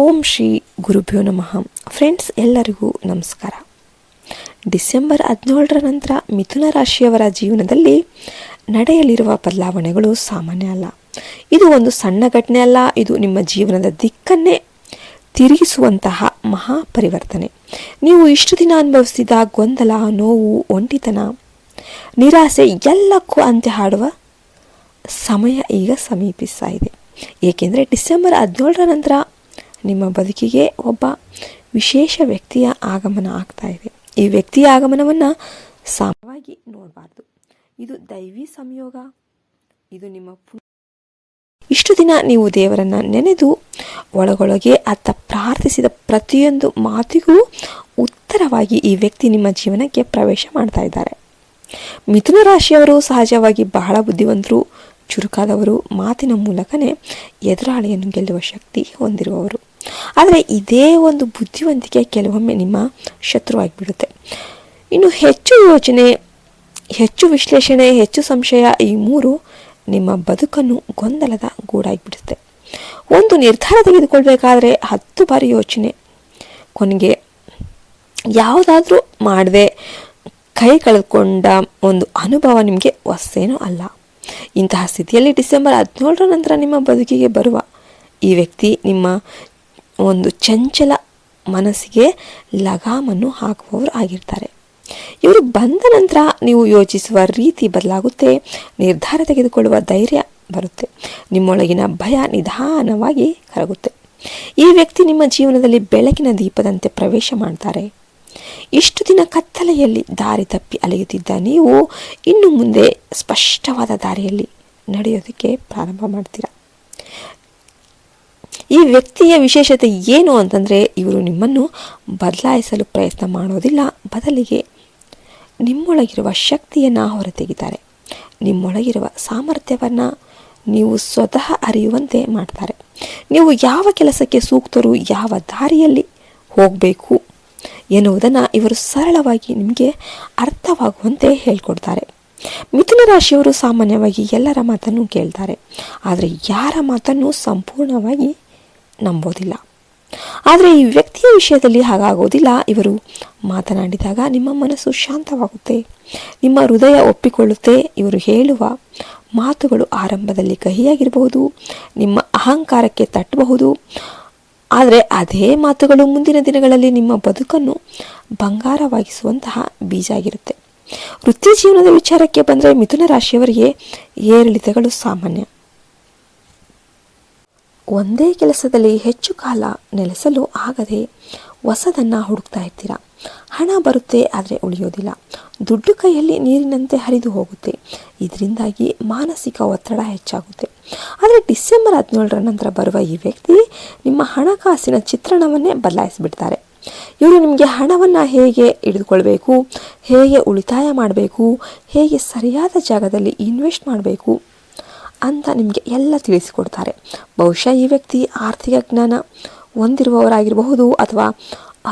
ಓಂ ಶ್ರೀ ಗುರುಭ್ಯೋ ನಮಃ. ಫ್ರೆಂಡ್ಸ್, ಎಲ್ಲರಿಗೂ ನಮಸ್ಕಾರ. ಡಿಸೆಂಬರ್ 17ರ ನಂತರ ಮಿಥುನ ರಾಶಿಯವರ ಜೀವನದಲ್ಲಿ ನಡೆಯಲಿರುವ ಬದಲಾವಣೆಗಳು ಸಾಮಾನ್ಯ ಅಲ್ಲ. ಇದು ಒಂದು ಸಣ್ಣ ಘಟನೆ ಅಲ್ಲ, ಇದು ನಿಮ್ಮ ಜೀವನದ ದಿಕ್ಕನ್ನೇ ತಿರುಗಿಸುವಂತಹ ಮಹಾ ಪರಿವರ್ತನೆ. ನೀವು ಇಷ್ಟು ದಿನ ಅನುಭವಿಸಿದ ಗೊಂದಲ, ನೋವು, ಒಂಟಿತನ, ನಿರಾಸೆ ಎಲ್ಲಕ್ಕೂ ಅಂತ್ಯ ಹಾಡುವ ಸಮಯ ಈಗ ಸಮೀಪಿಸ್ತಾ ಇದೆ. ಏಕೆಂದರೆ ಡಿಸೆಂಬರ್ 17ರ ನಂತರ ನಿಮ್ಮ ಬದುಕಿಗೆ ಒಬ್ಬ ವಿಶೇಷ ವ್ಯಕ್ತಿಯ ಆಗಮನ ಆಗ್ತಾ ಇದೆ. ಈ ವ್ಯಕ್ತಿಯ ಆಗಮನವನ್ನು ಸಾಮಾನ್ಯವಾಗಿ ನೋಡಬಾರ್ದು. ಇದು ದೈವಿ ಸಂಯೋಗ. ಇದು ನಿಮ್ಮ ಇಷ್ಟು ದಿನ ನೀವು ದೇವರನ್ನು ನೆನೆದು ಒಳಗೊಳಗೆ ಆತ ಪ್ರಾರ್ಥಿಸಿದ ಪ್ರತಿಯೊಂದು ಮಾತಿಗೂ ಉತ್ತರವಾಗಿ ಈ ವ್ಯಕ್ತಿ ನಿಮ್ಮ ಜೀವನಕ್ಕೆ ಪ್ರವೇಶ ಮಾಡ್ತಾ ಇದ್ದಾರೆ. ಮಿಥುನ ರಾಶಿಯವರು ಸಹಜವಾಗಿ ಬಹಳ ಬುದ್ಧಿವಂತರು, ಚುರುಕಾದವರು, ಮಾತಿನ ಮೂಲಕನೇ ಎದುರಾಳಿಯನ್ನು ಗೆಲ್ಲುವ ಶಕ್ತಿ ಹೊಂದಿರುವವರು. ಆದರೆ ಇದೇ ಒಂದು ಬುದ್ಧಿವಂತಿಕೆ ಕೆಲವೊಮ್ಮೆ ನಿಮ್ಮ ಶತ್ರುವಾಗಿಬಿಡುತ್ತೆ. ಇನ್ನು ಹೆಚ್ಚು ಯೋಚನೆ, ಹೆಚ್ಚು ವಿಶ್ಲೇಷಣೆ, ಹೆಚ್ಚು ಸಂಶಯ, ಈ ಮೂರು ನಿಮ್ಮ ಬದುಕನ್ನು ಗೊಂದಲದ ಗೂಡಾಗಿಬಿಡುತ್ತೆ. ಒಂದು ನಿರ್ಧಾರ ತೆಗೆದುಕೊಳ್ಬೇಕಾದ್ರೆ 10 ಬಾರಿ ಯೋಚನೆ, ಕೊನೆಗೆ ಯಾವುದಾದ್ರೂ ಮಾಡದೆ ಕೈ ಕಳೆದುಕೊಂಡ ಒಂದು ಅನುಭವ ನಿಮಗೆ ಹೊಸೇನೂ ಅಲ್ಲ. ಇಂತಹ ಸ್ಥಿತಿಯಲ್ಲಿ ಡಿಸೆಂಬರ್ 17ರ ನಂತರ ನಿಮ್ಮ ಬದುಕಿಗೆ ಬರುವ ಈ ವ್ಯಕ್ತಿ ನಿಮ್ಮ ಒಂದು ಚಂಚಲ ಮನಸ್ಸಿಗೆ ಲಗಾಮನ್ನು ಹಾಕುವವರು ಆಗಿರ್ತಾರೆ. ಇವರು ಬಂದ ನಂತರ ನೀವು ಯೋಚಿಸುವ ರೀತಿ ಬದಲಾಗುತ್ತೆ, ನಿರ್ಧಾರ ತೆಗೆದುಕೊಳ್ಳುವ ಧೈರ್ಯ ಬರುತ್ತೆ, ನಿಮ್ಮೊಳಗಿನ ಭಯ ನಿಧಾನವಾಗಿ ಕರಗುತ್ತೆ. ಈ ವ್ಯಕ್ತಿ ನಿಮ್ಮ ಜೀವನದಲ್ಲಿ ಬೆಳಕಿನ ದೀಪದಂತೆ ಪ್ರವೇಶ ಮಾಡ್ತಾರೆ. ಇಷ್ಟು ದಿನ ಕತ್ತಲೆಯಲ್ಲಿ ದಾರಿ ತಪ್ಪಿ ಅಲೆಯುತ್ತಿದ್ದ ನೀವು ಇನ್ನು ಮುಂದೆ ಸ್ಪಷ್ಟವಾದ ದಾರಿಯಲ್ಲಿ ನಡೆಯೋದಕ್ಕೆ ಪ್ರಾರಂಭ ಮಾಡ್ತೀರಾ. ಈ ವ್ಯಕ್ತಿಯ ವಿಶೇಷತೆ ಏನು ಅಂತಂದರೆ, ಇವರು ನಿಮ್ಮನ್ನು ಬದಲಾಯಿಸಲು ಪ್ರಯತ್ನ ಮಾಡೋದಿಲ್ಲ, ಬದಲಿಗೆ ನಿಮ್ಮೊಳಗಿರುವ ಶಕ್ತಿಯನ್ನು ಹೊರತೆಗಿತಾರೆ. ನಿಮ್ಮೊಳಗಿರುವ ಸಾಮರ್ಥ್ಯವನ್ನು ನೀವು ಸ್ವತಃ ಅರಿಯುವಂತೆ ಮಾಡ್ತಾರೆ. ನೀವು ಯಾವ ಕೆಲಸಕ್ಕೆ ಸೂಕ್ತರು, ಯಾವ ದಾರಿಯಲ್ಲಿ ಹೋಗಬೇಕು ಎನ್ನುವುದನ್ನು ಇವರು ಸರಳವಾಗಿ ನಿಮಗೆ ಅರ್ಥವಾಗುವಂತೆ ಹೇಳ್ಕೊಡ್ತಾರೆ. ಮಿಥುನ ರಾಶಿಯವರು ಸಾಮಾನ್ಯವಾಗಿ ಎಲ್ಲರ ಮಾತನ್ನು ಕೇಳ್ತಾರೆ, ಆದರೆ ಯಾರ ಮಾತನ್ನು ಸಂಪೂರ್ಣವಾಗಿ ನಂಬೋದಿಲ್ಲ. ಆದರೆ ಈ ವ್ಯಕ್ತಿಯ ವಿಷಯದಲ್ಲಿ ಹಾಗಾಗೋದಿಲ್ಲ. ಇವರು ಮಾತನಾಡಿದಾಗ ನಿಮ್ಮ ಮನಸ್ಸು ಶಾಂತವಾಗುತ್ತೆ, ನಿಮ್ಮ ಹೃದಯ ಒಪ್ಪಿಕೊಳ್ಳುತ್ತೆ. ಇವರು ಹೇಳುವ ಮಾತುಗಳು ಆರಂಭದಲ್ಲಿ ಕಹಿಯಾಗಿರಬಹುದು, ನಿಮ್ಮ ಅಹಂಕಾರಕ್ಕೆ ತಟ್ಟಬಹುದು, ಆದರೆ ಅದೇ ಮಾತುಗಳು ಮುಂದಿನ ದಿನಗಳಲ್ಲಿ ನಿಮ್ಮ ಬದುಕನ್ನು ಬಂಗಾರವಾಗಿಸುವಂತಹ ಬೀಜ ಆಗಿರುತ್ತೆ. ವೃತ್ತಿ ಜೀವನದ ವಿಚಾರಕ್ಕೆ ಬಂದರೆ ಮಿಥುನ ರಾಶಿಯವರಿಗೆ ಏರಿಳಿತಗಳು ಸಾಮಾನ್ಯ. ಒಂದೇ ಕೆಲಸದಲ್ಲಿ ಹೆಚ್ಚು ಕಾಲ ನೆಲೆಸಲು ಆಗದೆ ಹೊಸದನ್ನು ಹುಡುಕ್ತಾ ಇರ್ತೀರಾ. ಹಣ ಬರುತ್ತೆ, ಆದರೆ ಉಳಿಯೋದಿಲ್ಲ. ದುಡ್ಡು ಕೈಯಲ್ಲಿ ನೀರಿನಂತೆ ಹರಿದು ಹೋಗುತ್ತೆ. ಇದರಿಂದಾಗಿ ಮಾನಸಿಕ ಒತ್ತಡ ಹೆಚ್ಚಾಗುತ್ತೆ. ಆದರೆ ಡಿಸೆಂಬರ್ 17ರ ನಂತರ ಬರುವ ಈ ವ್ಯಕ್ತಿ ನಿಮ್ಮ ಹಣಕಾಸಿನ ಚಿತ್ರಣವನ್ನೇ ಬದಲಾಯಿಸಿಬಿಡ್ತಾರೆ. ಇವರು ನಿಮಗೆ ಹಣವನ್ನು ಹೇಗೆ ಹಿಡಿದುಕೊಳ್ಬೇಕು, ಹೇಗೆ ಉಳಿತಾಯ ಮಾಡಬೇಕು, ಹೇಗೆ ಸರಿಯಾದ ಜಾಗದಲ್ಲಿ ಇನ್ವೆಸ್ಟ್ ಮಾಡಬೇಕು ಅಂತ ನಿಮಗೆ ಎಲ್ಲ ತಿಳಿಸಿಕೊಡ್ತಾರೆ. ಬಹುಶಃ ಈ ವ್ಯಕ್ತಿ ಆರ್ಥಿಕ ಜ್ಞಾನ ಹೊಂದಿರುವವರಾಗಿರಬಹುದು ಅಥವಾ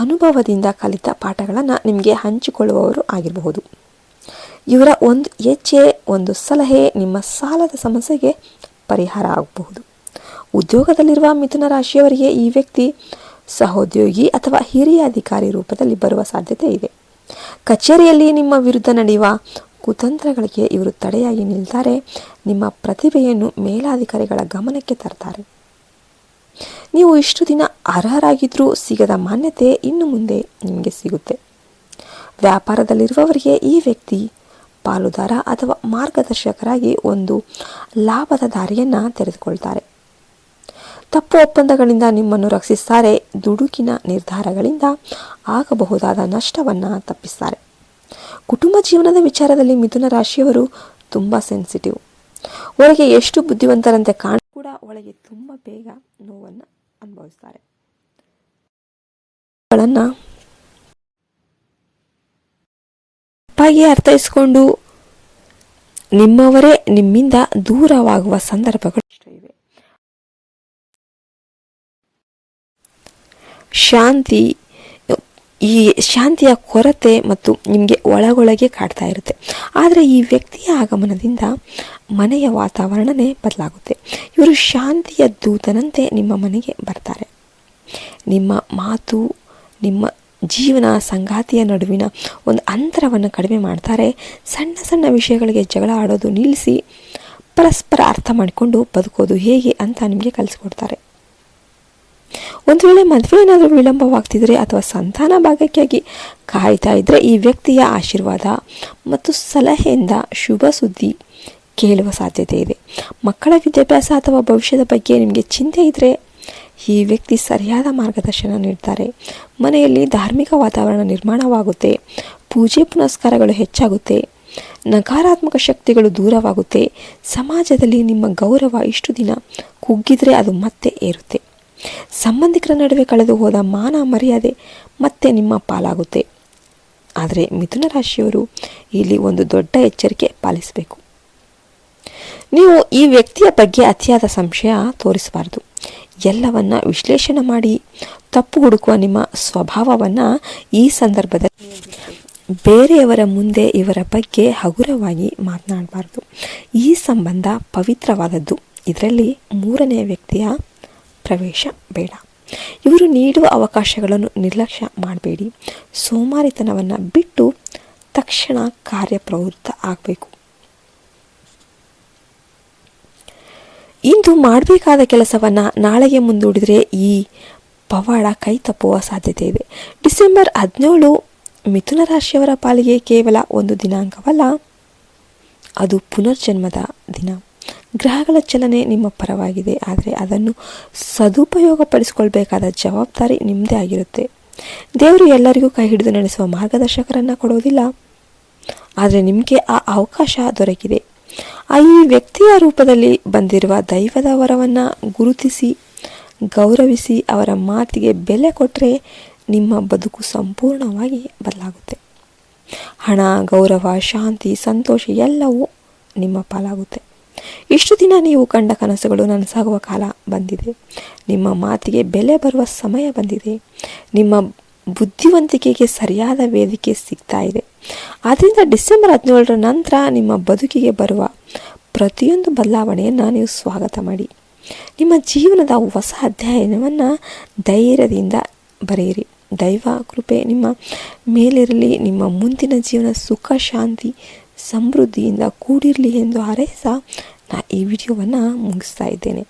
ಅನುಭವದಿಂದ ಕಲಿತ ಪಾಠಗಳನ್ನು ನಿಮಗೆ ಹಂಚಿಕೊಳ್ಳುವವರು ಆಗಿರಬಹುದು. ಇವರ ಒಂದು ಹೆಜ್ಜೆ, ಒಂದು ಸಲಹೆ ನಿಮ್ಮ ಸಾಲದ ಸಮಸ್ಯೆಗೆ ಪರಿಹಾರ ಆಗಬಹುದು. ಉದ್ಯೋಗದಲ್ಲಿರುವ ಮಿಥುನ ರಾಶಿಯವರಿಗೆ ಈ ವ್ಯಕ್ತಿ ಸಹೋದ್ಯೋಗಿ ಅಥವಾ ಹಿರಿಯ ಅಧಿಕಾರಿ ರೂಪದಲ್ಲಿ ಬರುವ ಸಾಧ್ಯತೆ ಇದೆ. ಕಚೇರಿಯಲ್ಲಿ ನಿಮ್ಮ ವಿರುದ್ಧ ನಡೆಯುವ ಕುತಂತ್ರಗಳಿಗೆ ಇವರು ತಡೆಯಾಗಿ ನಿಲ್ತಾರೆ. ನಿಮ್ಮ ಪ್ರತಿಭೆಯನ್ನು ಮೇಲಾಧಿಕಾರಿಗಳ ಗಮನಕ್ಕೆ ತರ್ತಾರೆ. ನೀವು ಇಷ್ಟು ದಿನ ಅರ್ಹರಾಗಿದ್ದರೂ ಸಿಗದ ಮಾನ್ಯತೆ ಇನ್ನು ಮುಂದೆ ನಿಮಗೆ ಸಿಗುತ್ತೆ. ವ್ಯಾಪಾರದಲ್ಲಿರುವವರಿಗೆ ಈ ವ್ಯಕ್ತಿ ಪಾಲುದಾರ ಅಥವಾ ಮಾರ್ಗದರ್ಶಕರಾಗಿ ಒಂದು ಲಾಭದ ದಾರಿಯನ್ನು ತೆರೆದುಕೊಳ್ತಾರೆ. ತಪ್ಪು ಒಪ್ಪಂದಗಳಿಂದ ನಿಮ್ಮನ್ನು ರಕ್ಷಿಸ್ತಾರೆ. ದುಡುಕಿನ ನಿರ್ಧಾರಗಳಿಂದ ಆಗಬಹುದಾದ ನಷ್ಟವನ್ನು ತಪ್ಪಿಸ್ತಾರೆ. ಕುಟುಂಬ ಜೀವನದ ವಿಚಾರದಲ್ಲಿ ಮಿಥುನ ರಾಶಿಯವರು ತುಂಬ ಸೆನ್ಸಿಟಿವ್. ಹೊರಗೆ ಎಷ್ಟು ಬುದ್ಧಿವಂತರಂತೆ ಕೂಡ ಒಳಗೆ ತುಂಬ ಬೇಗ ನೋವನ್ನು ಅನುಭವಿಸ್ತಾರೆ. ತಪ್ಪಾಗಿ ಅರ್ಥೈಸಿಕೊಂಡು ನಿಮ್ಮವರೇ ನಿಮ್ಮಿಂದ ದೂರವಾಗುವ ಸಂದರ್ಭಗಳು ಇವೆ. ಈ ಶಾಂತಿಯ ಕೊರತೆ ಮತ್ತು ನಿಮಗೆ ಒಳಗೊಳಗೆ ಕಾಡ್ತಾ ಇರುತ್ತೆ. ಆದರೆ ಈ ವ್ಯಕ್ತಿಯ ಆಗಮನದಿಂದ ಮನೆಯ ವಾತಾವರಣನೇ ಬದಲಾಗುತ್ತೆ. ಇವರು ಶಾಂತಿಯ ದೂತನಂತೆ ನಿಮ್ಮ ಮನೆಗೆ ಬರ್ತಾರೆ. ನಿಮ್ಮ ಮಾತು, ನಿಮ್ಮ ಜೀವನ ಸಂಗಾತಿಯ ನಡುವಿನ ಒಂದು ಅಂತರವನ್ನು ಕಡಿಮೆ ಮಾಡ್ತಾರೆ. ಸಣ್ಣ ಸಣ್ಣ ವಿಷಯಗಳಿಗೆ ಜಗಳ ಆಡೋದು ನಿಲ್ಲಿಸಿ ಪರಸ್ಪರ ಅರ್ಥ ಮಾಡಿಕೊಂಡು ಬದುಕೋದು ಹೇಗೆ ಅಂತ ನಿಮಗೆ ಕಲಿಸ್ಕೊಡ್ತಾರೆ. ಒಂದು ವೇಳೆ ಮದುವೆ ಏನಾದರೂ ವಿಳಂಬವಾಗ್ತಿದ್ರೆ ಅಥವಾ ಸಂತಾನ ಭಾಗ್ಯಕ್ಕಾಗಿ ಕಾಯ್ತಾ ಇದ್ದರೆ ಈ ವ್ಯಕ್ತಿಯ ಆಶೀರ್ವಾದ ಮತ್ತು ಸಲಹೆಯಿಂದ ಶುಭ ಸುದ್ದಿ ಕೇಳುವ ಸಾಧ್ಯತೆ ಇದೆ. ಮಕ್ಕಳ ವಿದ್ಯಾಭ್ಯಾಸ ಅಥವಾ ಭವಿಷ್ಯದ ಬಗ್ಗೆ ನಿಮಗೆ ಚಿಂತೆ ಇದ್ದರೆ ಈ ವ್ಯಕ್ತಿ ಸರಿಯಾದ ಮಾರ್ಗದರ್ಶನ ನೀಡ್ತಾರೆ. ಮನೆಯಲ್ಲಿ ಧಾರ್ಮಿಕ ವಾತಾವರಣ ನಿರ್ಮಾಣವಾಗುತ್ತೆ, ಪೂಜೆ ಪುನಸ್ಕಾರಗಳು ಹೆಚ್ಚಾಗುತ್ತೆ, ನಕಾರಾತ್ಮಕ ಶಕ್ತಿಗಳು ದೂರವಾಗುತ್ತೆ. ಸಮಾಜದಲ್ಲಿ ನಿಮ್ಮ ಗೌರವ ಇಷ್ಟು ದಿನ ಕುಗ್ಗಿದ್ರೆ ಅದು ಮತ್ತೆ ಏರುತ್ತೆ. ಸಂಬಂಧಿಕರ ನಡುವೆ ಕಳೆದು ಹೋದ ಮಾನ ಮರ್ಯಾದೆ ಮತ್ತೆ ನಿಮ್ಮ ಪಾಲಾಗುತ್ತೆ. ಆದರೆ ಮಿಥುನ ರಾಶಿಯವರು ಇಲ್ಲಿ ಒಂದು ದೊಡ್ಡ ಎಚ್ಚರಿಕೆ ಪಾಲಿಸಬೇಕು. ನೀವು ಈ ವ್ಯಕ್ತಿಯ ಬಗ್ಗೆ ಅತಿಯಾದ ಸಂಶಯ ತೋರಿಸಬಾರದು. ಎಲ್ಲವನ್ನ ವಿಶ್ಲೇಷಣೆ ಮಾಡಿ ತಪ್ಪು ಹುಡುಕುವ ನಿಮ್ಮ ಸ್ವಭಾವವನ್ನು ಈ ಸಂದರ್ಭದಲ್ಲಿ ಬೇರೆಯವರ ಮುಂದೆ ಇವರ ಬಗ್ಗೆ ಹಗುರವಾಗಿ ಮಾತನಾಡಬಾರ್ದು. ಈ ಸಂಬಂಧ ಪವಿತ್ರವಾದದ್ದು. ಇದರಲ್ಲಿ ಮೂರನೆಯ ವ್ಯಕ್ತಿಯ ಪ್ರವೇಶ ಬೇಡ. ಇವರು ನೀಡುವ ಅವಕಾಶಗಳನ್ನು ನಿರ್ಲಕ್ಷ್ಯ ಮಾಡಬೇಡಿ. ಸೋಮಾರಿತನವನ್ನು ಬಿಟ್ಟು ತಕ್ಷಣ ಕಾರ್ಯಪ್ರವೃತ್ತ ಆಗಬೇಕು. ಇಂದು ಮಾಡಬೇಕಾದ ಕೆಲಸವನ್ನು ನಾಳೆಗೆ ಮುಂದೂಡಿದರೆ ಈ ಪವಾಡ ಕೈ ತಪ್ಪುವ ಸಾಧ್ಯತೆ ಇದೆ. ಡಿಸೆಂಬರ್ 17 ಮಿಥುನ ರಾಶಿಯವರ ಪಾಲಿಗೆ ಕೇವಲ ಒಂದು ದಿನಾಂಕವಲ್ಲ, ಅದು ಪುನರ್ಜನ್ಮದ ದಿನ. ಗ್ರಹಗಳ ಚಲನೆ ನಿಮ್ಮ ಪರವಾಗಿದೆ, ಆದರೆ ಅದನ್ನು ಸದುಪಯೋಗಪಡಿಸಿಕೊಳ್ಬೇಕಾದ ಜವಾಬ್ದಾರಿ ನಿಮ್ಮದೇ ಆಗಿರುತ್ತೆ. ದೇವರು ಎಲ್ಲರಿಗೂ ಕೈ ಹಿಡಿದು ನಡೆಸುವ ಮಾರ್ಗದರ್ಶಕರನ್ನು ಕೊಡೋದಿಲ್ಲ, ಆದರೆ ನಿಮಗೆ ಆ ಅವಕಾಶ ದೊರಕಿದೆ. ಈ ವ್ಯಕ್ತಿಯ ರೂಪದಲ್ಲಿ ಬಂದಿರುವ ದೈವದ ವರವನ್ನು ಗುರುತಿಸಿ ಗೌರವಿಸಿ ಅವರ ಮಾತಿಗೆ ಬೆಲೆ ಕೊಟ್ಟರೆ ನಿಮ್ಮ ಬದುಕು ಸಂಪೂರ್ಣವಾಗಿ ಬದಲಾಗುತ್ತೆ. ಹಣ, ಗೌರವ, ಶಾಂತಿ, ಸಂತೋಷ ಎಲ್ಲವೂ ನಿಮ್ಮ ಪಾಲಾಗುತ್ತೆ. ಇಷ್ಟು ದಿನ ನೀವು ಕಂಡ ಕನಸುಗಳು ನನಸಾಗುವ ಕಾಲ ಬಂದಿದೆ. ನಿಮ್ಮ ಮಾತಿಗೆ ಬೆಲೆ ಬರುವ ಸಮಯ ಬಂದಿದೆ. ನಿಮ್ಮ ಬುದ್ಧಿವಂತಿಕೆಗೆ ಸರಿಯಾದ ವೇದಿಕೆ ಸಿಗ್ತಾ ಇದೆ. ಆದ್ದರಿಂದ ಡಿಸೆಂಬರ್ 17 ನಂತರ ನಿಮ್ಮ ಬದುಕಿಗೆ ಬರುವ ಪ್ರತಿಯೊಂದು ಬದಲಾವಣೆಯನ್ನು ನೀವು ಸ್ವಾಗತ ಮಾಡಿ. ನಿಮ್ಮ ಜೀವನದ ಹೊಸ ಅಧ್ಯಾಯವನ್ನು ಧೈರ್ಯದಿಂದ ಬರೆಯಿರಿ. ದೈವ ಕೃಪೆ ನಿಮ್ಮ ಮೇಲಿರಲಿ. ನಿಮ್ಮ ಮುಂದಿನ ಜೀವನ ಸುಖ, ಶಾಂತಿ, ಸಮೃದ್ಧಿಯಿಂದ ಕೂಡಿರಲಿ ಎಂದು ಹಾರೈಸ ನಾನು ಈ ವಿಡಿಯೋವನ್ನು ಮುಗಿಸ್ತಾ ಇದ್ದೇನೆ.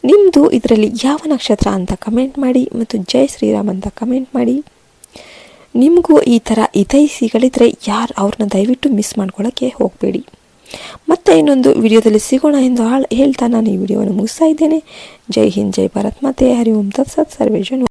ನಿಮ್ಮದು ಇದರಲ್ಲಿ ಯಾವ ನಕ್ಷತ್ರ ಅಂತ ಕಮೆಂಟ್ ಮಾಡಿ ಮತ್ತು ಜೈ ಶ್ರೀರಾಮ್ ಅಂತ ಕಮೆಂಟ್ ಮಾಡಿ. ನಿಮಗೂ ಈ ಥರ ಹಿತೈಷಿಗಳಿದ್ರೆ ಅವ್ರನ್ನ ದಯವಿಟ್ಟು ಮಿಸ್ ಮಾಡ್ಕೊಳ್ಳೋಕ್ಕೆ ಹೋಗಬೇಡಿ. ಮತ್ತೆ ಇನ್ನೊಂದು ವಿಡಿಯೋದಲ್ಲಿ ಸಿಗೋಣ ಎಂದು ಹೇಳ್ತಾ ನಾನು ಈ ವಿಡಿಯೋವನ್ನು ಮುಗಿಸ್ತಾ ಇದ್ದೇನೆ. ಜೈ ಹಿಂದ್, ಜೈ ಭಾರತ್ ಮಾತೆ, ಹರಿ ಓಂ ತತ್ಸತ್, ಸರ್ವೇ ಜನ